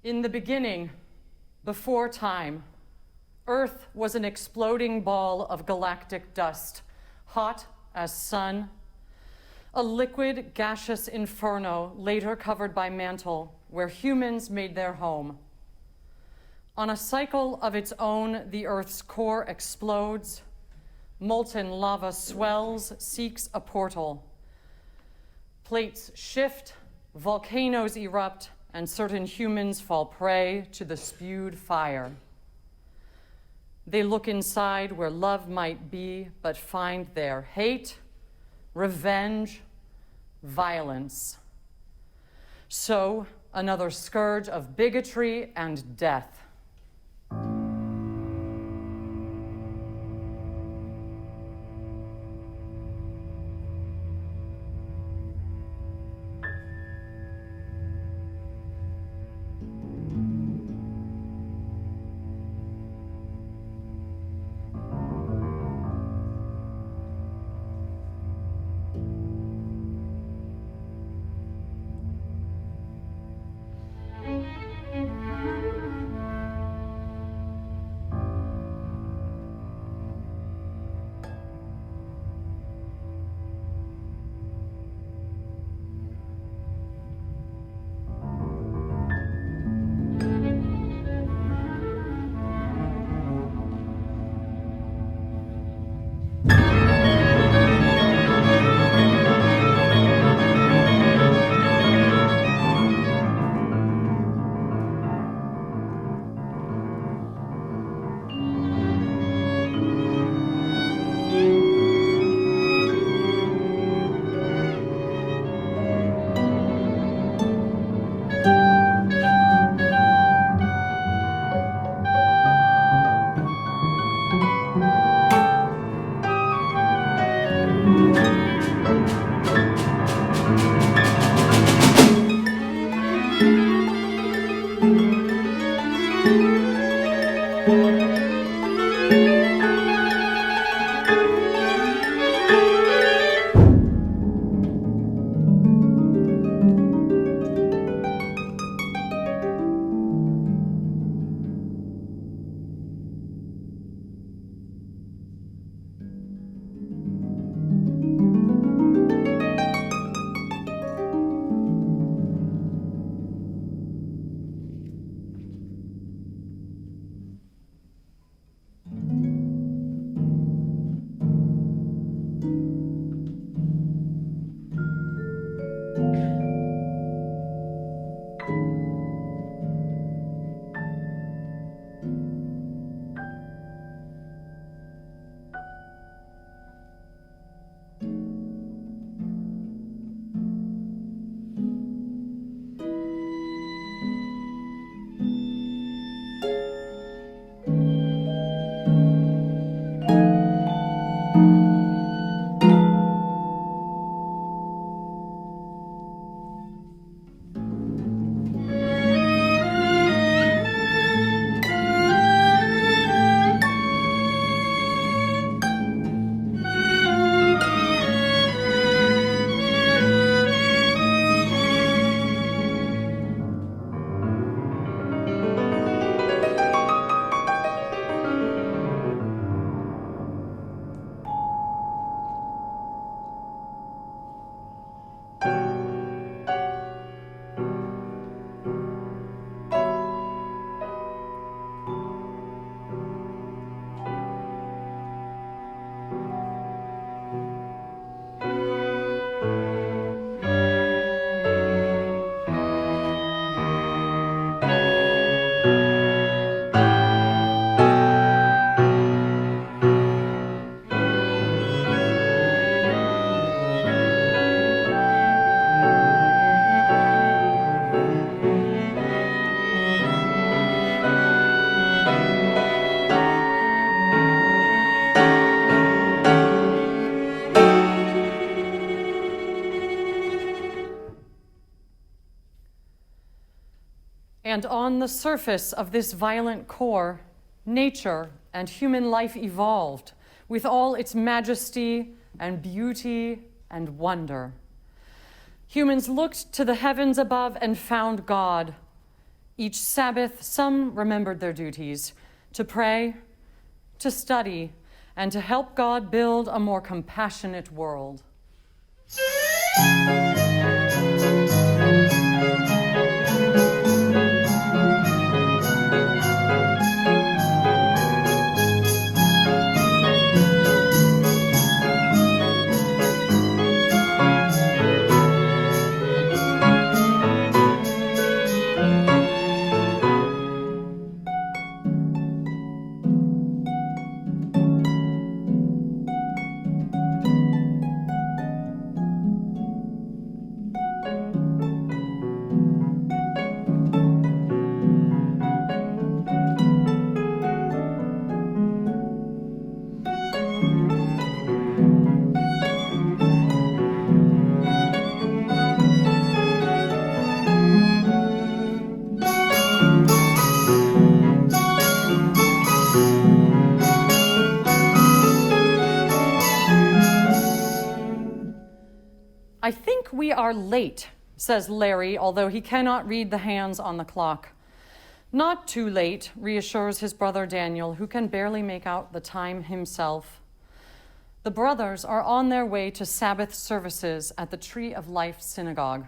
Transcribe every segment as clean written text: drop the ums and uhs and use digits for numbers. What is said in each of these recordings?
In the beginning, before time, Earth was an exploding ball of galactic dust, hot as sun, a liquid gaseous inferno later covered by mantle where humans made their home. On a cycle of its own, the Earth's core explodes, molten lava swells, seeks a portal. Plates shift, volcanoes erupt, and certain humans fall prey to the spewed fire. They look inside where love might be, but find there hate, revenge, violence. So, another scourge of bigotry and death. And on the surface of this violent core, nature and human life evolved with all its majesty and beauty and wonder. Humans looked to the heavens above and found God. Each Sabbath, some remembered their duties to pray, to study, and to help God build a more compassionate world. I think we are late, says Larry, although he cannot read the hands on the clock. Not too late, reassures his brother Daniel, who can barely make out the time himself. The brothers are on their way to Sabbath services at the Tree of Life Synagogue.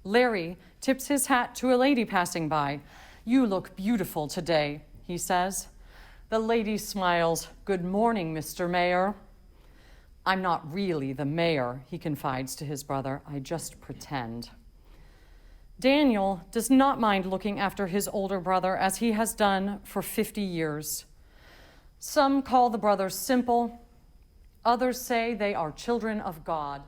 Larry tips his hat to a lady passing by. "You look beautiful today," he says. The lady smiles. "Good morning, Mr. Mayor." "I'm not really the mayor," he confides to his brother. "I just pretend." Daniel does not mind looking after his older brother as he has done for 50 years. Some call the brothers simple. Others say they are children of God.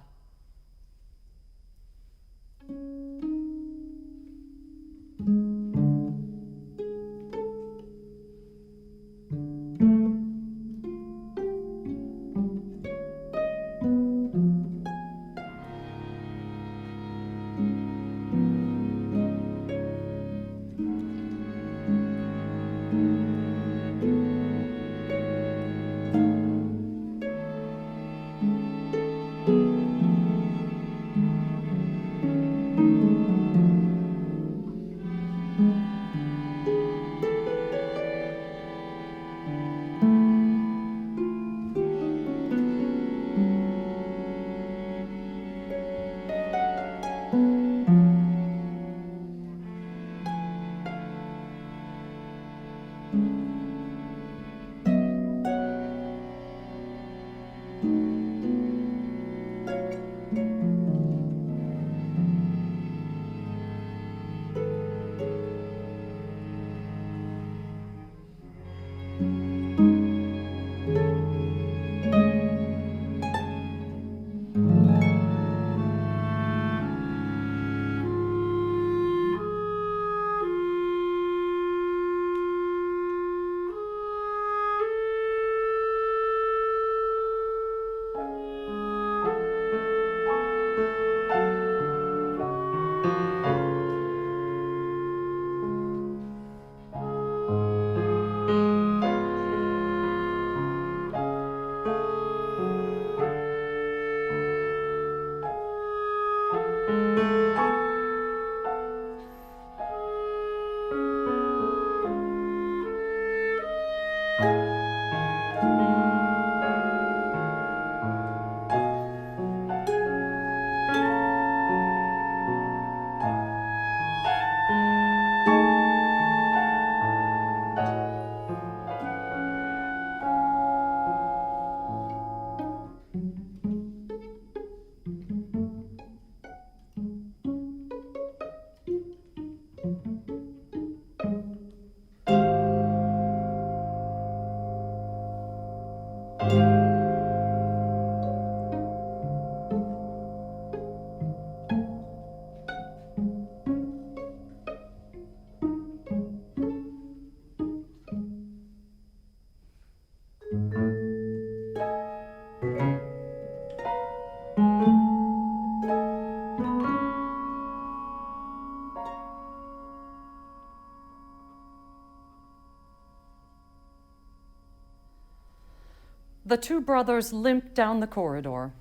The two brothers limp down the corridor.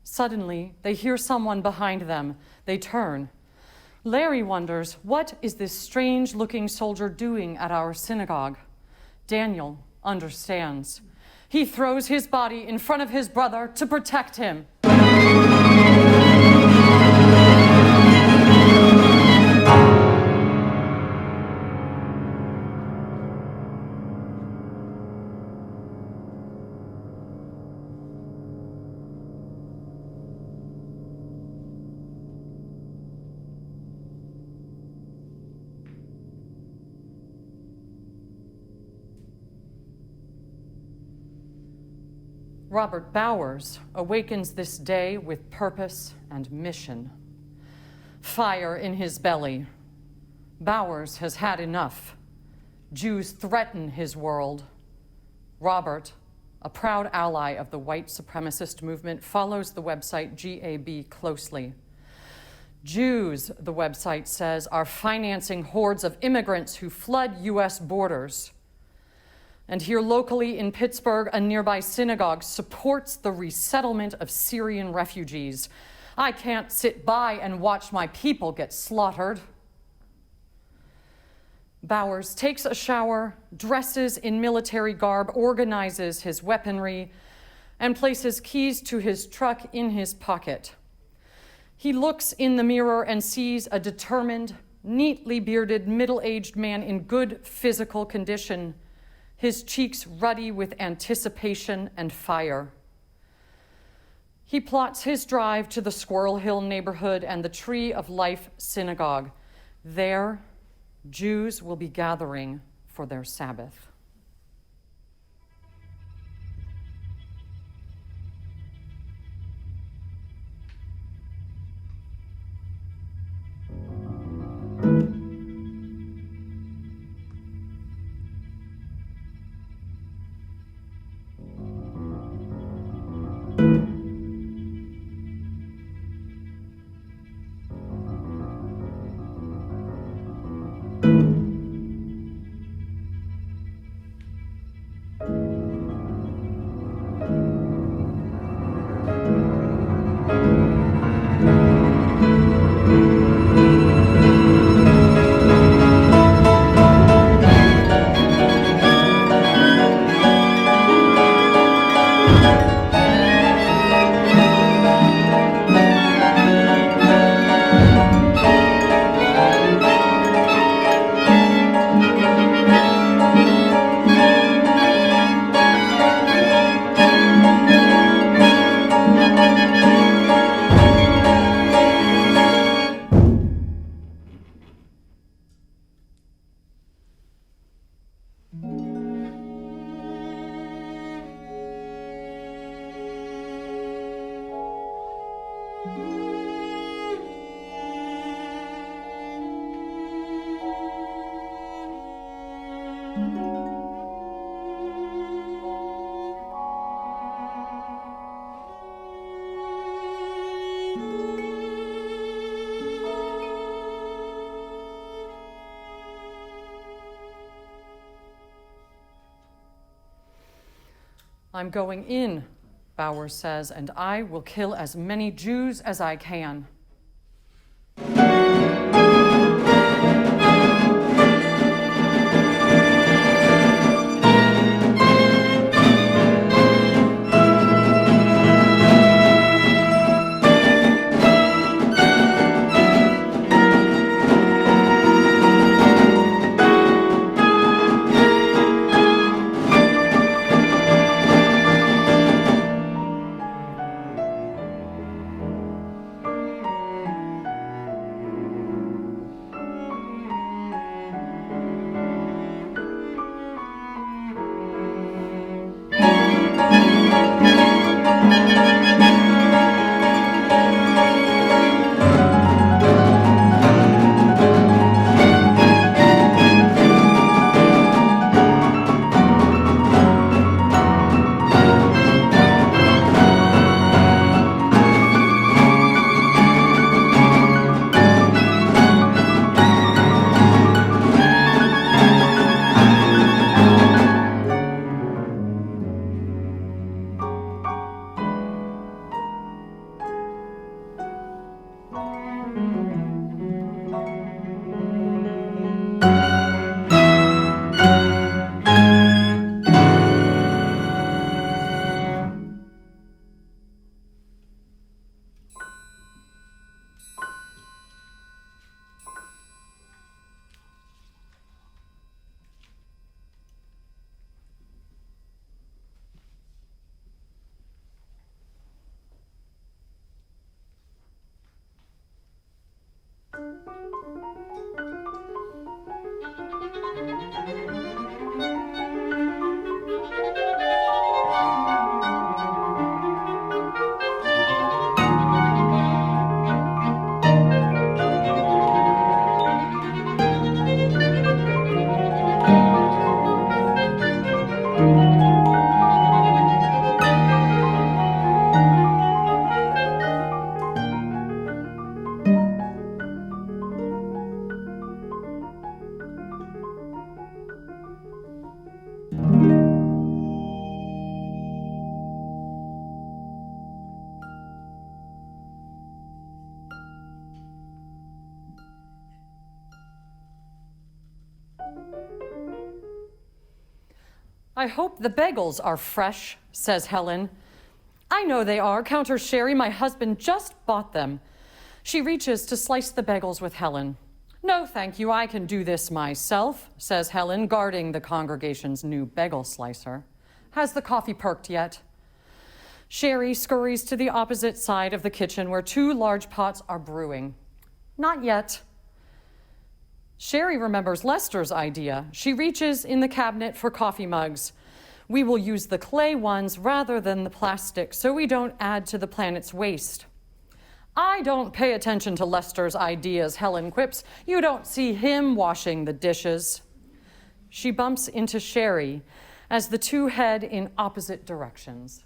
Suddenly, they hear someone behind them. They turn. Larry wonders, what is this strange-looking soldier doing at our synagogue? Daniel understands. He throws his body in front of his brother to protect him. Robert Bowers awakens this day with purpose and mission. Fire in his belly. Bowers has had enough. Jews threaten his world. Robert, a proud ally of the white supremacist movement, follows the website GAB closely. Jews, the website says, are financing hordes of immigrants who flood U.S. borders. And here locally in Pittsburgh, a nearby synagogue supports the resettlement of Syrian refugees. I can't sit by and watch my people get slaughtered. Bowers takes a shower, dresses in military garb, organizes his weaponry, and places keys to his truck in his pocket. He looks in the mirror and sees a determined, neatly bearded, middle-aged man in good physical condition, his cheeks ruddy with anticipation and fire. He plots his drive to the Squirrel Hill neighborhood and the Tree of Life Synagogue. There, Jews will be gathering for their Sabbath. I'm going in, Bowers says, and I will kill as many Jews as I can. I hope the bagels are fresh, says Helen. I know they are, counters Sherry. My husband just bought them. She reaches to slice the bagels with Helen. No, thank you, I can do this myself, says Helen, guarding the congregation's new bagel slicer. Has the coffee perked yet? Sherry scurries to the opposite side of the kitchen where 2 large pots are brewing. Not yet. Sherry remembers Lester's idea. She reaches in the cabinet for coffee mugs. We will use the clay ones rather than the plastic so we don't add to the planet's waste. I don't pay attention to Lester's ideas, Helen quips. You don't see him washing the dishes. She bumps into Sherry as the 2 head in opposite directions.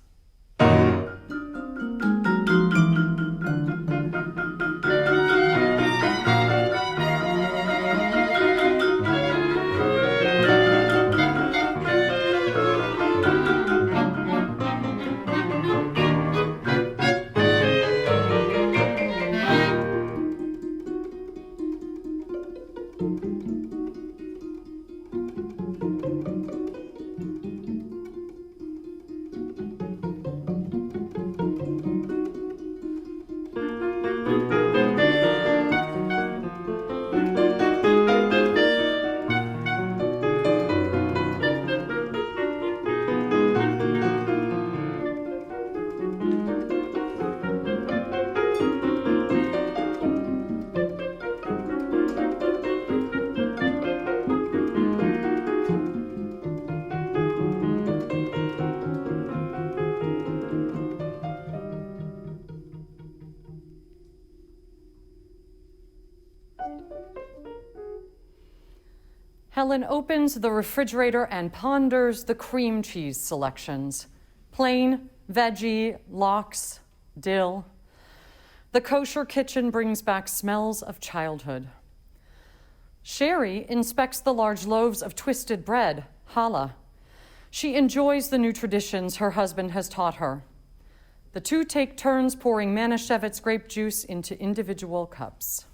Helen opens the refrigerator and ponders the cream cheese selections. Plain, veggie, lox, dill. The kosher kitchen brings back smells of childhood. Sherry inspects the large loaves of twisted bread, challah. She enjoys the new traditions her husband has taught her. The 2 take turns pouring Manischewitz grape juice into individual cups.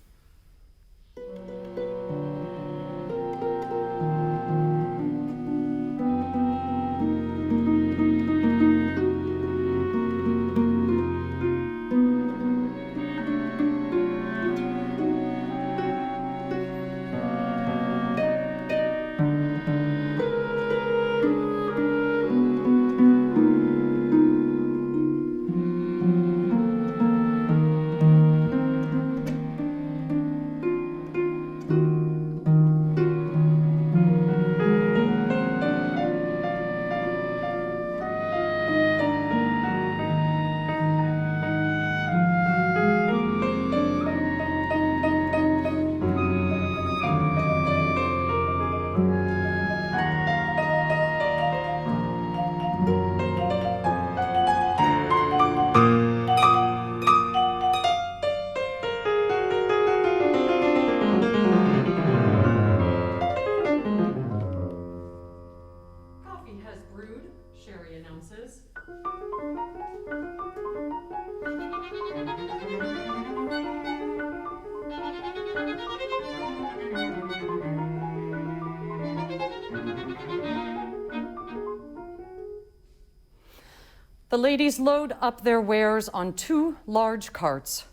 The ladies load up their wares on 2 large carts.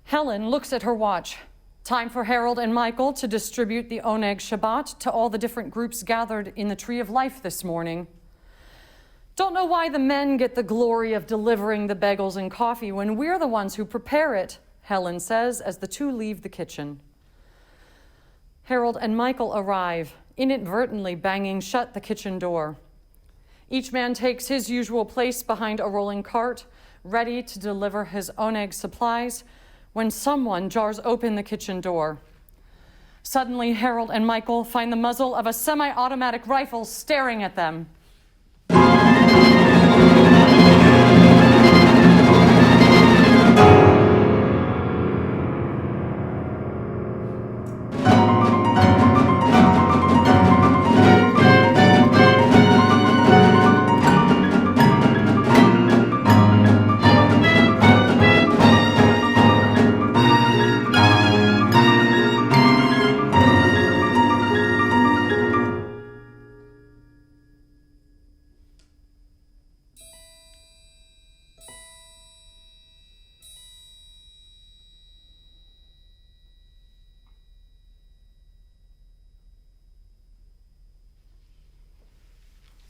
Helen looks at her watch. Time for Harold and Michael to distribute the Oneg Shabbat to all the different groups gathered in the Tree of Life this morning. Don't know why the men get the glory of delivering the bagels and coffee when we're the ones who prepare it, Helen says as the 2 leave the kitchen. Harold and Michael arrive, inadvertently banging shut the kitchen door. Each man takes his usual place behind a rolling cart, ready to deliver his Oneg supplies, when someone jars open the kitchen door. Suddenly, Harold and Michael find the muzzle of a semi-automatic rifle staring at them.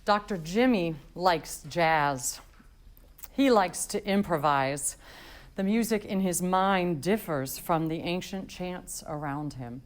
Dr. Jimmy likes jazz. He likes to improvise. The music in his mind differs from the ancient chants around him.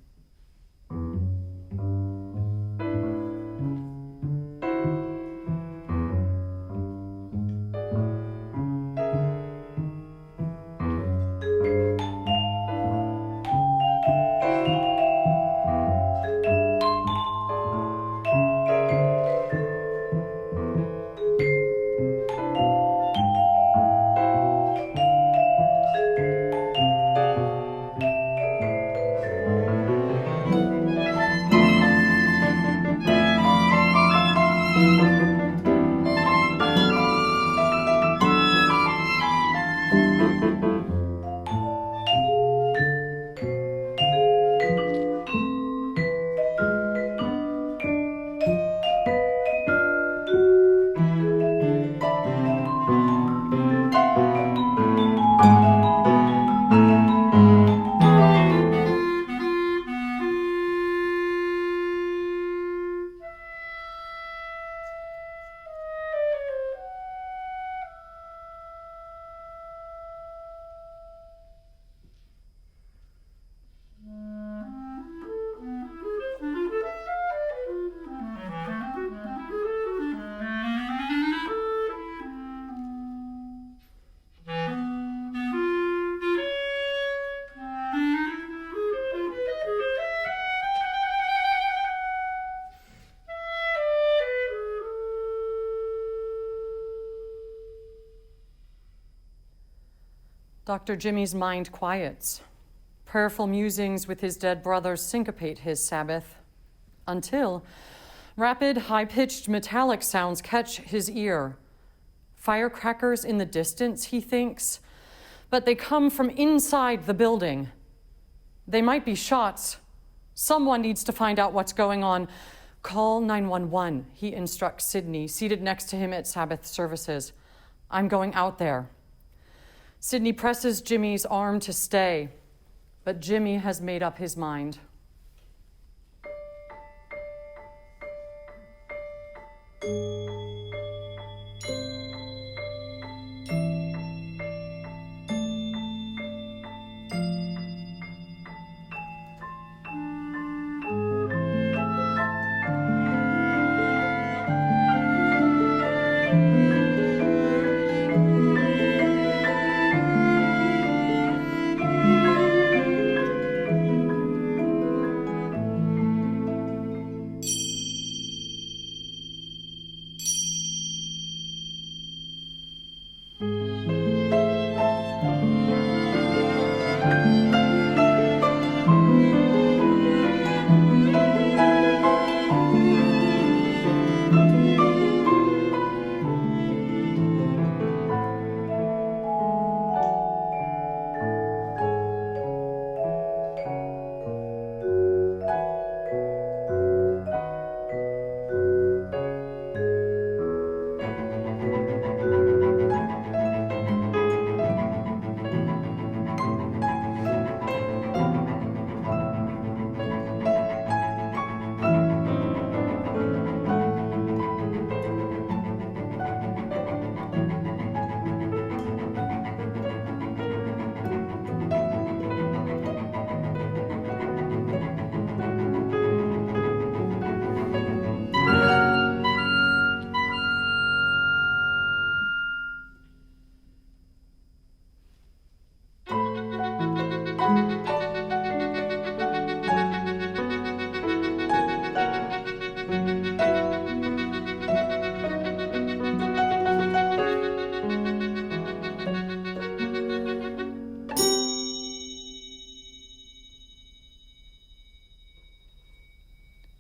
Dr. Jimmy's mind quiets. Prayerful musings with his dead brothers syncopate his Sabbath, until rapid, high-pitched metallic sounds catch his ear. Firecrackers in the distance, he thinks, but they come from inside the building. They might be shots. Someone needs to find out what's going on. Call 911, he instructs Sydney, seated next to him at Sabbath services. I'm going out there. Sydney presses Jimmy's arm to stay, but Jimmy has made up his mind.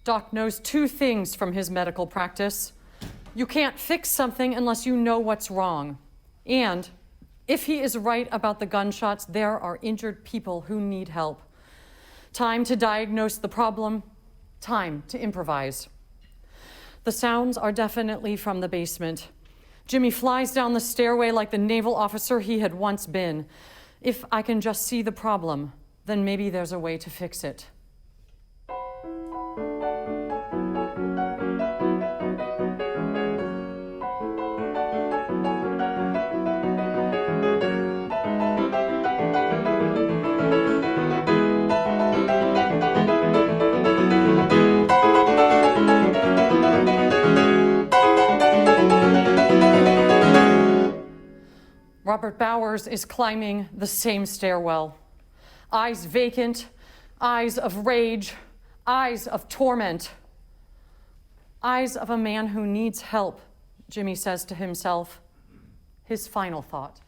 Doc knows two things from his medical practice. You can't fix something unless you know what's wrong. And if he is right about the gunshots, there are injured people who need help. Time to diagnose the problem, time to improvise. The sounds are definitely from the basement. Jimmy flies down the stairway like the naval officer he had once been. If I can just see the problem, then maybe there's a way to fix it. Robert Bowers is climbing the same stairwell. Eyes vacant, eyes of rage, eyes of torment. Eyes of a man who needs help, Jimmy says to himself. His final thought.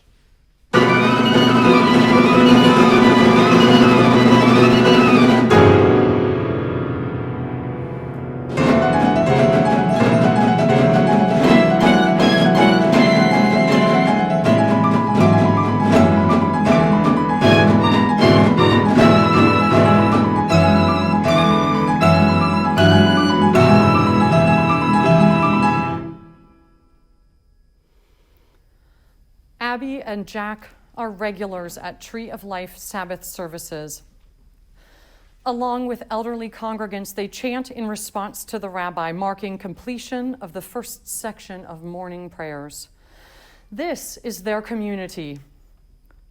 Abby and Jack are regulars at Tree of Life Sabbath services. Along with elderly congregants, they chant in response to the rabbi, marking completion of the first section of morning prayers. This is their community,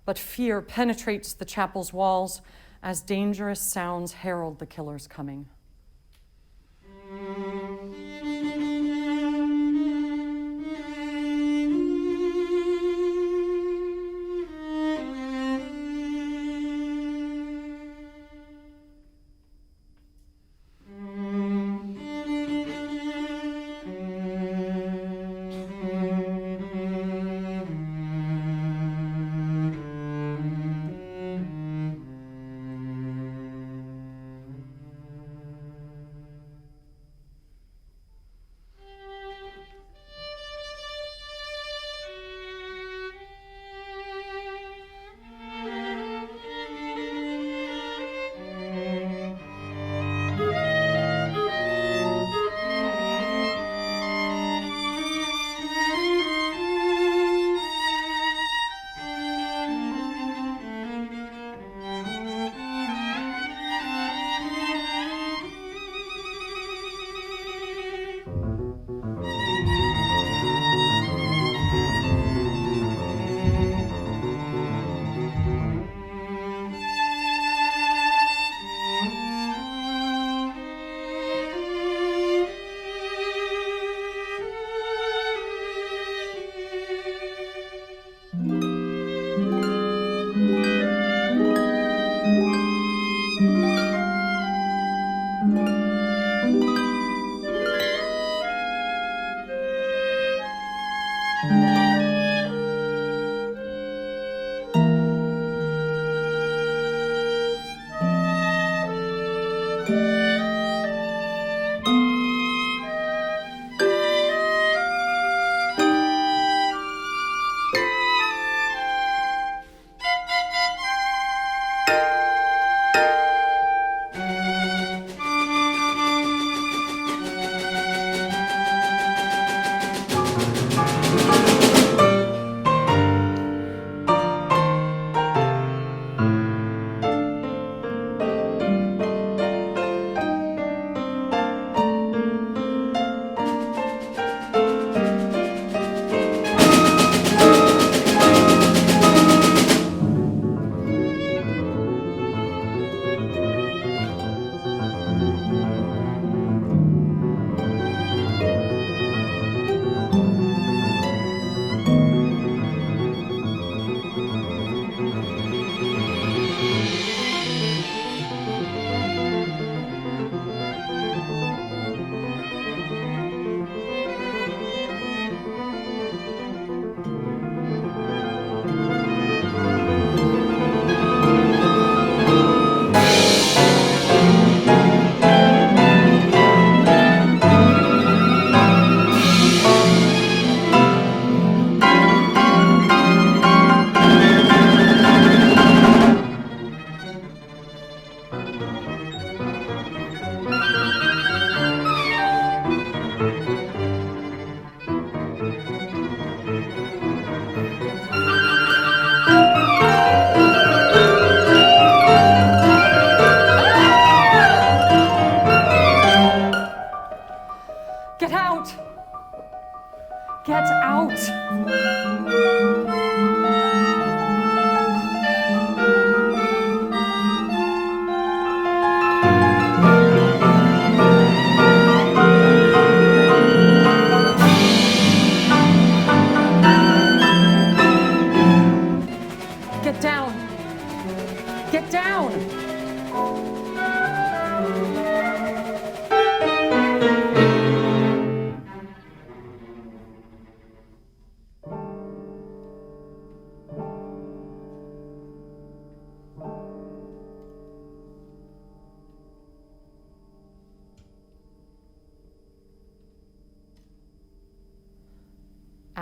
but fear penetrates the chapel's walls as dangerous sounds herald the killer's coming.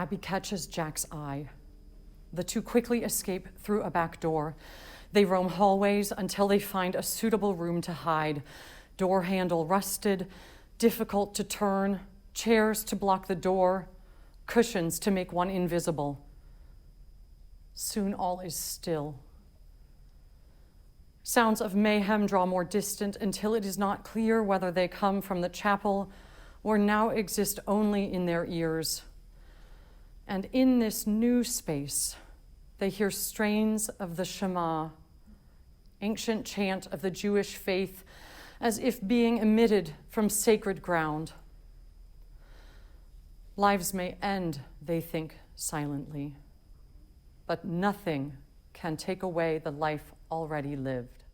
Abby catches Jack's eye. The two quickly escape through a back door. They roam hallways until they find a suitable room to hide. Door handle rusted, difficult to turn, chairs to block the door, cushions to make one invisible. Soon all is still. Sounds of mayhem draw more distant until it is not clear whether they come from the chapel or now exist only in their ears. And in this new space, they hear strains of the Shema, ancient chant of the Jewish faith, as if being emitted from sacred ground. Lives may end, they think silently, but nothing can take away the life already lived.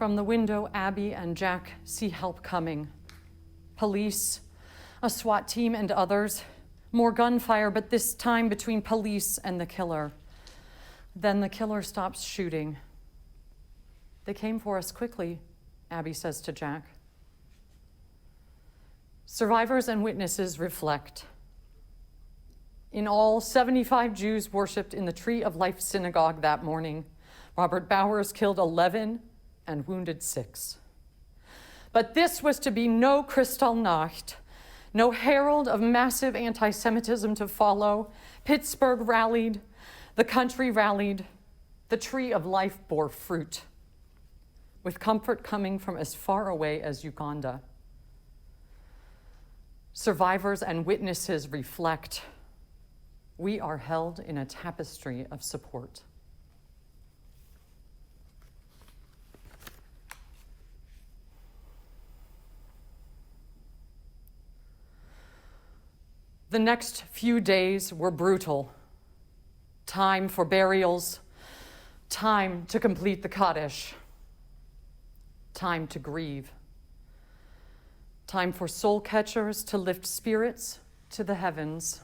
From the window, Abby and Jack see help coming. Police, a SWAT team, and others. More gunfire, but this time between police and the killer. Then the killer stops shooting. They came for us quickly, Abby says to Jack. Survivors and witnesses reflect. In all, 75 Jews worshipped in the Tree of Life synagogue that morning. Robert Bowers killed 11 and wounded 6. But this was to be no Kristallnacht, no herald of massive anti-Semitism to follow. Pittsburgh rallied, the country rallied, the Tree of Life bore fruit, with comfort coming from as far away as Uganda. Survivors and witnesses reflect. We are held in a tapestry of support. The next few days were brutal. Time for burials, time to complete the Kaddish, time to grieve, time for soul catchers to lift spirits to the heavens.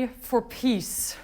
pray for peace.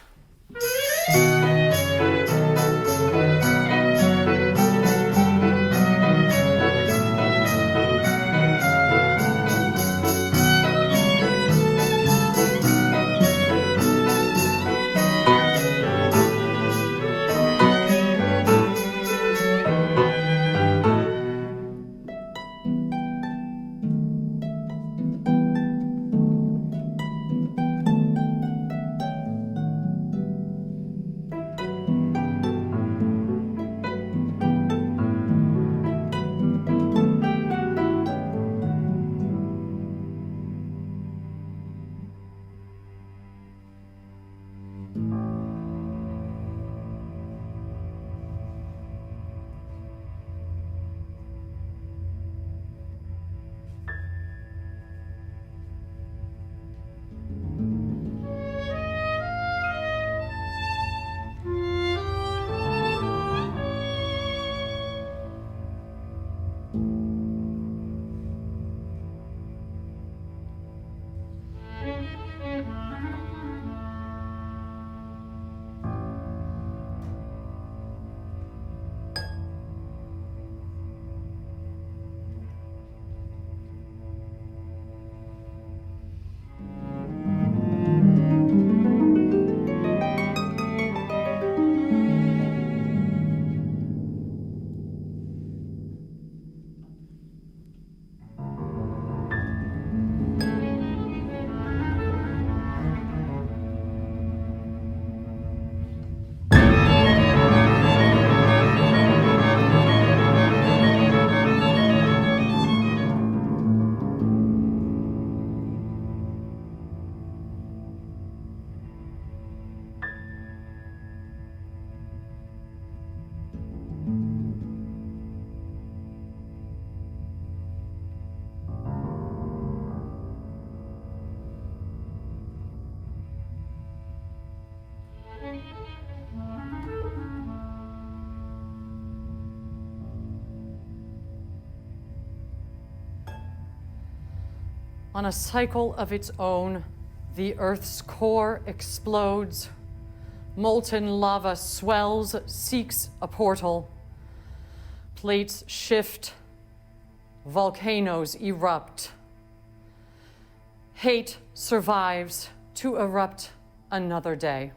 On a cycle of its own, the Earth's core explodes. Molten lava swells, seeks a portal. Plates shift, volcanoes erupt. Hate survives to erupt another day.